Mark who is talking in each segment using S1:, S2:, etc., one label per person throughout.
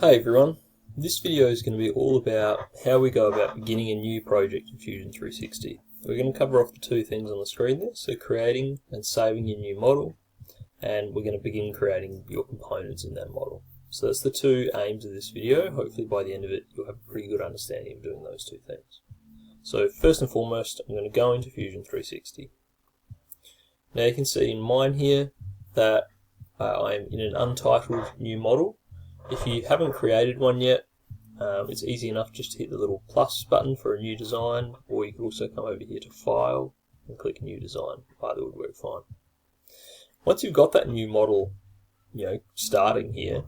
S1: Hey everyone, this video is going to be all about how we go about beginning a new project in Fusion 360. We're going to cover off the two things on the screen there, so creating and saving your new model, and we're going to begin creating your components in that model. So that's the two aims of this video. Hopefully by the end of it you'll have a pretty good understanding of doing those two things. So first and foremost, I'm going to go into Fusion 360. Now you can see in mine here that I'm in an untitled new model. If you haven't created one yet, it's easy enough just to hit the little plus button for a new design, or you can also come over here to File and click New Design. Either would work fine. Once you've got that new model, starting here,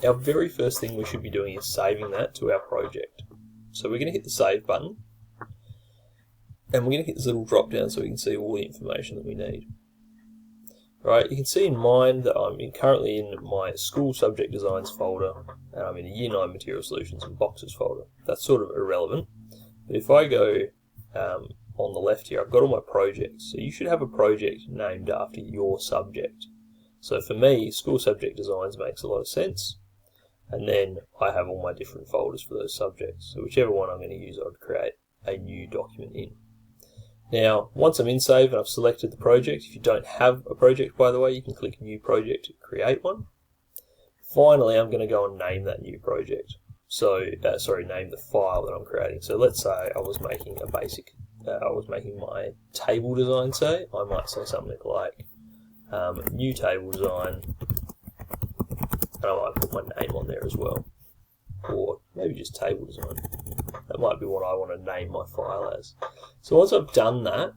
S1: our very first thing we should be doing is saving that to our project. So we're going to hit the Save button, and we're going to hit this little drop down so we can see all the information that we need. Right, you can see in mine that I'm currently in my School Subject Designs folder, and I'm in a Year 9 Material Solutions and Boxes folder. That's sort of irrelevant. But if I go on the left here, I've got all my projects. So you should have a project named after your subject. So for me, School Subject Designs makes a lot of sense. And then I have all my different folders for those subjects. So whichever one I'm going to use, I would create a new document in. Now, once I'm in Save and I've selected the project, if you don't have a project, by the way, you can click New Project to create one. Finally, I'm going to go and name that new project. So, name the file that I'm creating. So let's say I was making my table design, say. I might say something like new table design, and I might put my name on there as well. Or maybe just table design. That might be what I want to name my file as. So once I've done that,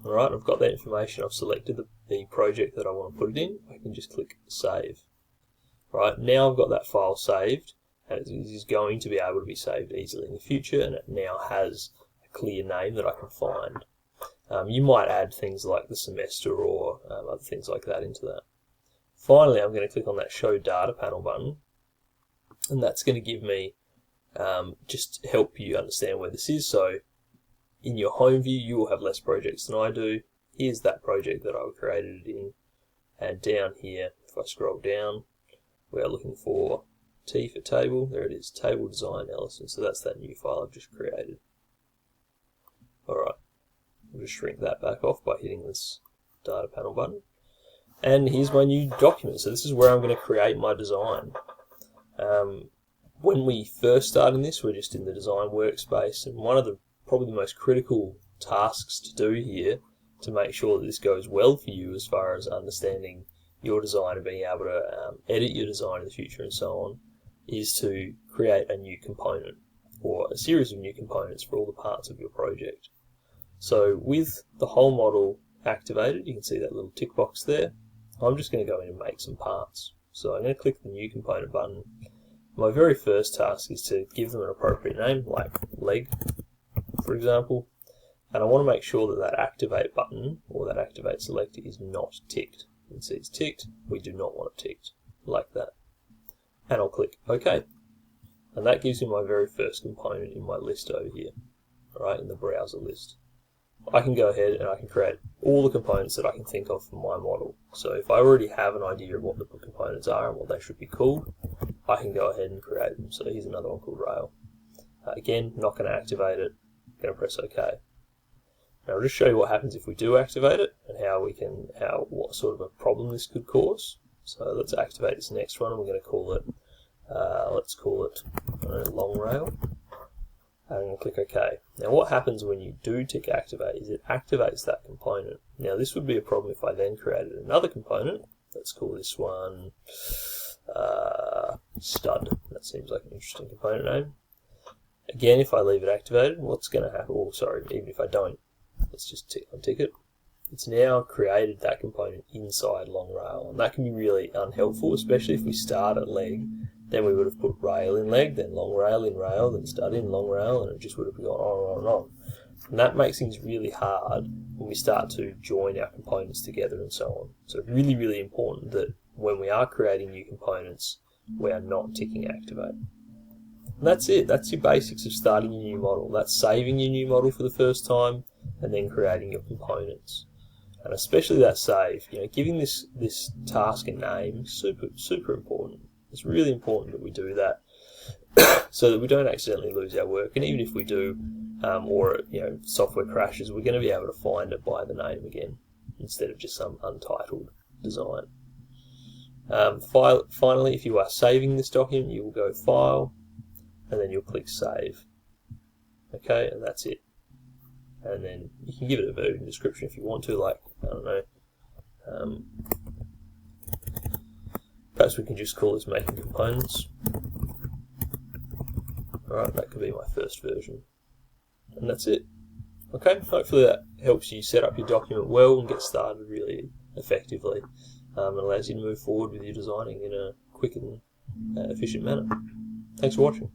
S1: alright, I've got that information, I've selected the project that I want to put it in, I can just click Save. Right, now I've got that file saved, and it is going to be able to be saved easily in the future, and it now has a clear name that I can find. You might add things like the semester or other things like that into that. Finally, I'm going to click on that Show Data Panel button, and that's going to give me just help you understand where this is. So in your home view, you will have less projects than I do. Here's that project that I created it in, and down here, if I scroll down, we are looking for T for table. There it is, table design Ellison. So that's that new file I've just created. Alright, I'll just shrink that back off by hitting this data panel button. And here's my new document. So this is where I'm going to create my design. When we first start in this, we're just in the design workspace, and one of the probably the most critical tasks to do here to make sure that this goes well for you as far as understanding your design and being able to edit your design in the future and so on, is to create a new component or a series of new components for all the parts of your project. So with the whole model activated, you can see that little tick box there. I'm just going to go in and make some parts. So I'm going to click the new component button. My very first task is to give them an appropriate name, like leg, for example, and I want to make sure that that activate button or that activate selector is not ticked. You can see it's ticked. We do not want it ticked, like that. And I'll click OK. And that gives me my very first component in my list over here, right, in the browser list. I can go ahead and I can create all the components that I can think of for my model. So if I already have an idea of what the components are and what they should be called, I can go ahead and create them. So here's another one called rail. Again, not going to activate it. I'm going to press OK. Now I'll just show you what happens if we do activate it and what sort of a problem this could cause. So let's activate this next one, and we're going to call it, let's call it long rail. And I'm going to click OK. Now what happens when you do tick activate is it activates that component. Now this would be a problem if I then created another component. Let's call this one stud. That seems like an interesting component name. Again, if I leave it activated, what's going to happen? Oh, sorry, even if I don't, let's just untick it. It's now created that component inside long rail, and that can be really unhelpful, especially if we start at leg. Then we would have put rail in leg, then long rail in rail, then stud in long rail, and it just would have gone on and on. And that makes things really hard when we start to join our components together and so on. So it's really, really important that when we are creating new components, we are not ticking activate. And that's it. That's your basics of starting your new model. That's saving your new model for the first time and then creating your components. And especially that save, giving this task a name, super important. It's really important that we do that. so that we don't accidentally lose our work. And even if we do, or software crashes, we're going to be able to find it by the name again instead of just some untitled design. Finally, if you are saving this document, you will go File, and then you'll click Save. Okay, and that's it. And then you can give it a version description if you want to, like, I don't know, perhaps we can just call this Making Components. Alright, that could be my first version. And that's it. Okay, hopefully that helps you set up your document well and get started really effectively. And allows you to move forward with your designing in a quick and efficient manner. Thanks for watching.